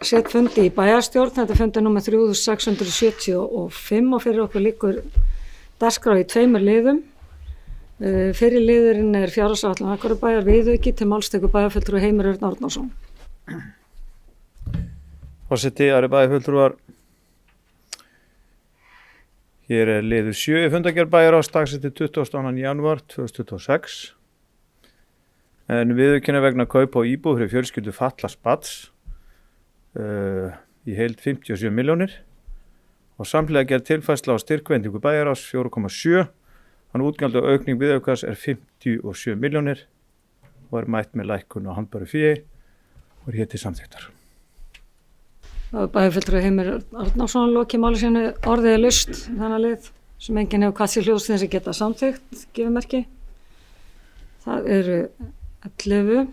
setfundi í bæjarstjórn, þetta er fundur númer 3675 og fyrir okkur liggur dagskrá í 2 liðum. Fyrri liðurinn er fjárhagsáætlun Akureyrarbæjar viðauki til málsteku bæjarfulltrúi Heimir Örn Árnason. Forseti, aðri bæjarfulltrúar. Hér er liður 7 í fundargerð bæjarráðs dagsettur 22. janúar 2026. En viðaukina vegna kaupa á íbúð fyrir fjölskyldu fatlaðs barns í heild 57 milljónir og samhliða gerð tilfærsla á styrkveitingu bæjarráðs 4,7. Þannig útgjald og aukning viðaukas er 57 milljónir og er mætt með lækkun á handbæru fé og er hér til samþykktar. Bæjarfulltrúi Heimir Árnason lokið máli sínu, orðið er laust þannig lið sem enginn hefur kvætt sér hljóðs til þess að geta samþykkt, gefur merki. Það eru 11.